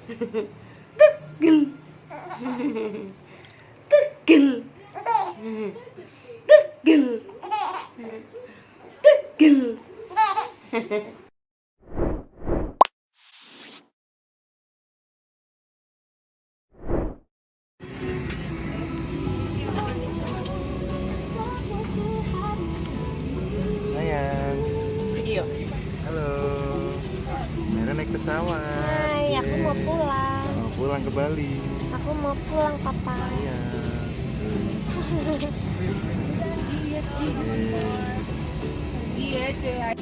Tegel. Tegel. Tegel. Tegel. Sayang. Iya. Halo. Maira naik pesawat. Hai, aku mau pulang. Mau pulang ke Bali. Aku mau pulang, Papa. Iya. Iya, cuy.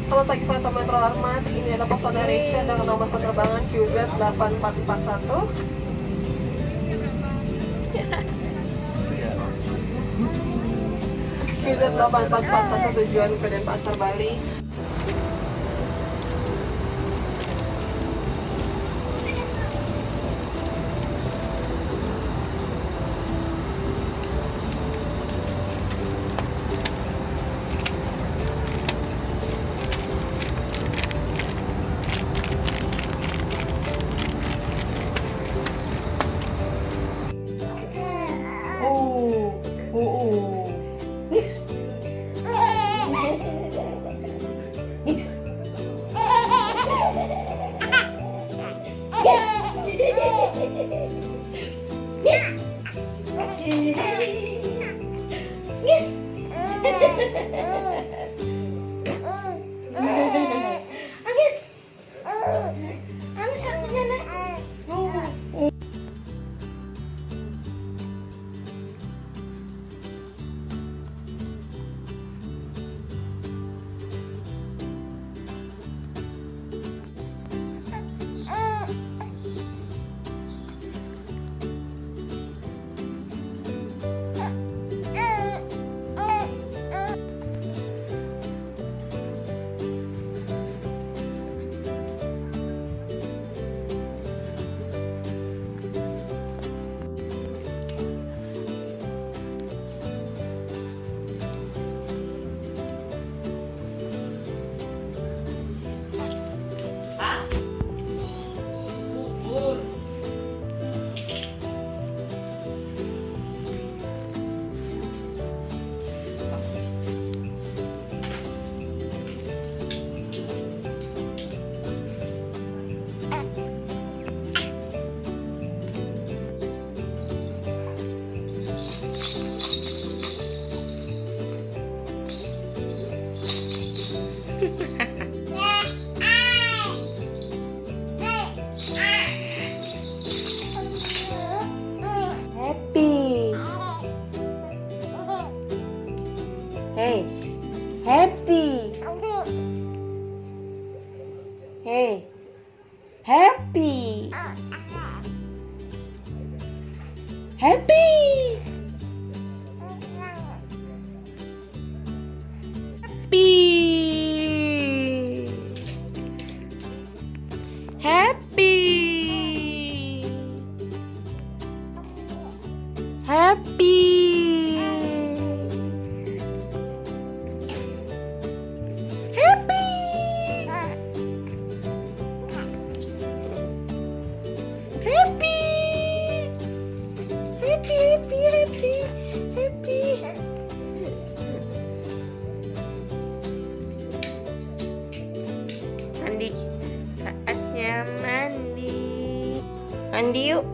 Selamat pagi para teman terhormat, ini adalah pesawat Indonesia dengan nomor penerbangan QZ8441. QZ8441 tujuan ke Denpasar, Bali. Hey, happy. Hey, happy. Happy. Happy. Happy. Happy. Mandi, saatnya mandi. Mandi yuk,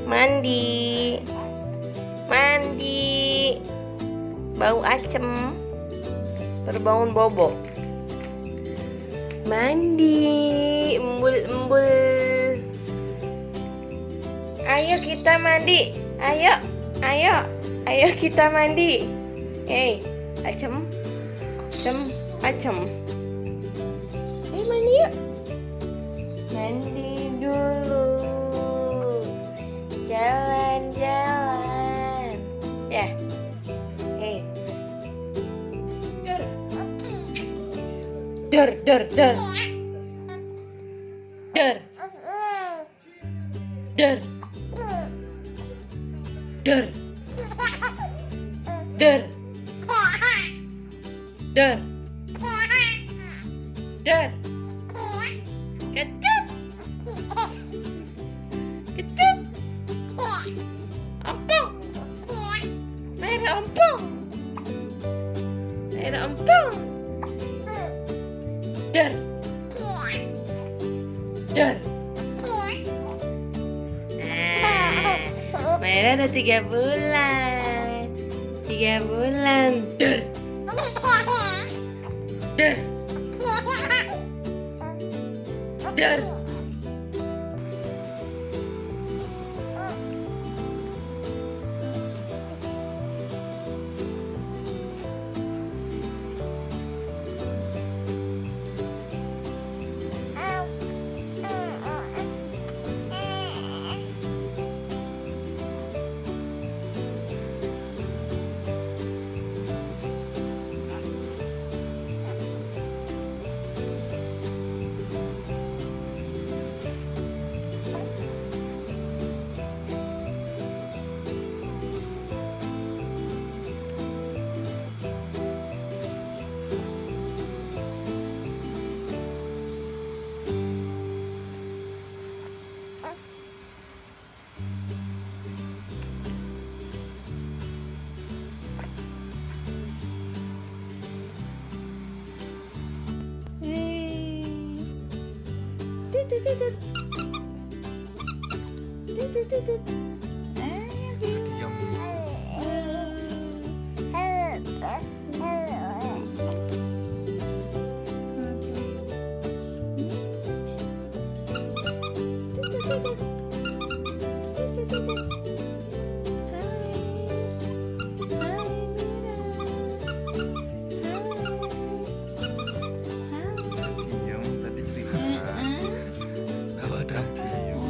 mandi, mandi. Bau asem, berbangun bobo. Mandi, embul-embul. Ayo kita mandi, ayo, ayo, ayo kita mandi. Hei, acem, acem, acem. Ayo mandi yuk. Mandi dulu. Jalan-jalan. Ya. Hei. Dor, dor, dor. Dor. Dor. Dor. Dor. Der. Der. Kecut. Kecut. Ompong. Maira ompong. Maira ompong. Der. Der. Maira udah 3 bulan. 3 bulan. Der. Der. Der. Diam. Diam, tadi cerita. Kalau ada diam.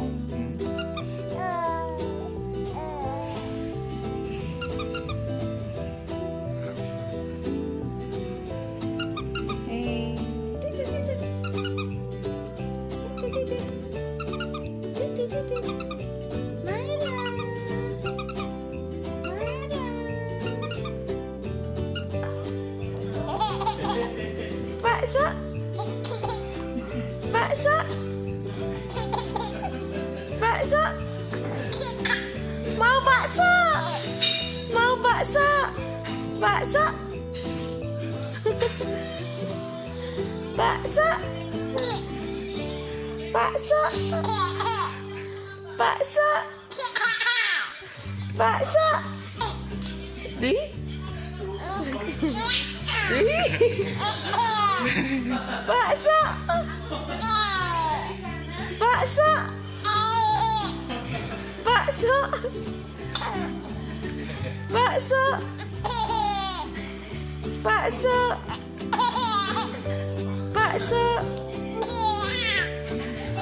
Bakso. Bakso. Bakso. Mau bakso. Mau bakso. Bakso. Bakso. Bakso. Bakso. Bakso. Di. Bakso. Bakso. Bakso. Bakso. Bakso. Bakso.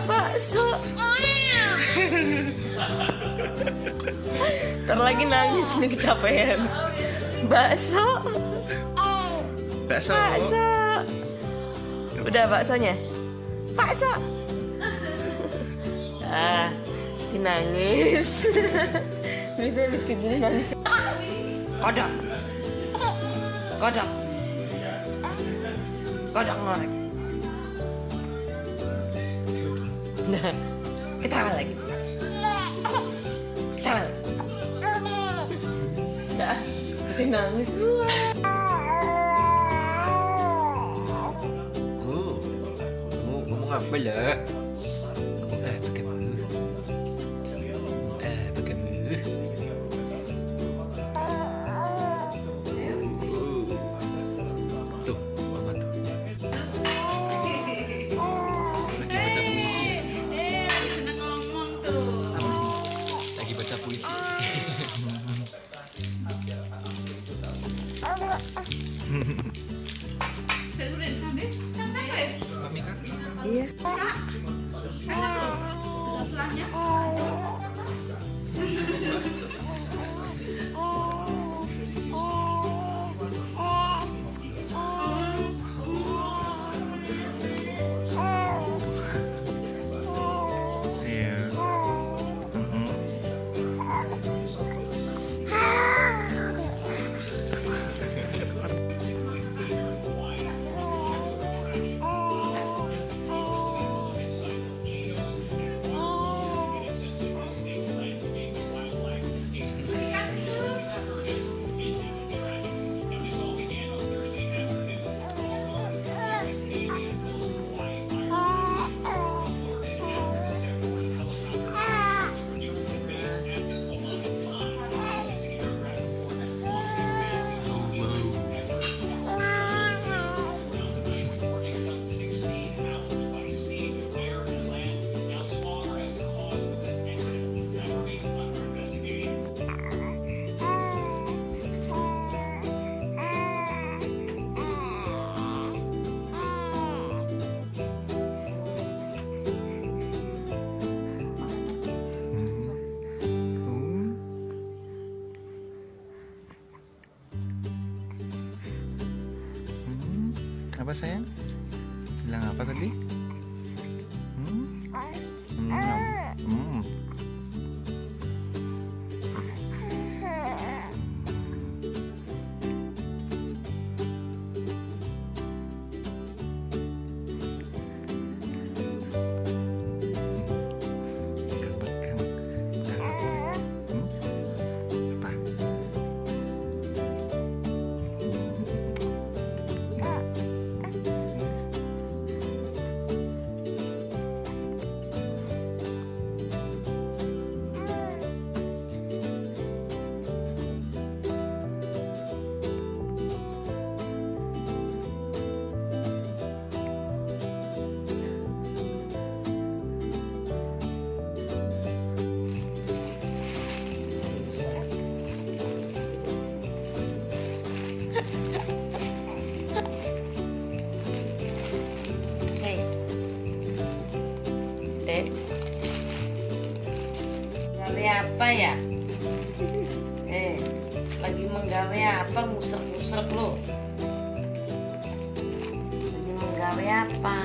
Bakso. Ntar lagi nangis nih kecapean. Bakso. Bakso. Bakso. Udah baksonya. Bakso. Ah, nangis. Bisa habis kayak gini nangis. Kodok. Kodok. Kodok ngorek. Nah, ketawa lagi. Ketawa lagi. Udah, nanti nangis lu. Kamu ngomong apa lah? Pakai mulut. Pakai mulut. Tuh, mama tuh. Lagi baca puisi. seneng ngomong tuh. Lagi baca puisi. Mami kan? Iya. Iya. Apa sayang? Bilang apa tadi? Hei, Dek, gawe apa ya? Lagi menggawe apa? Musrek-musrek lo. Lagi menggawe apa?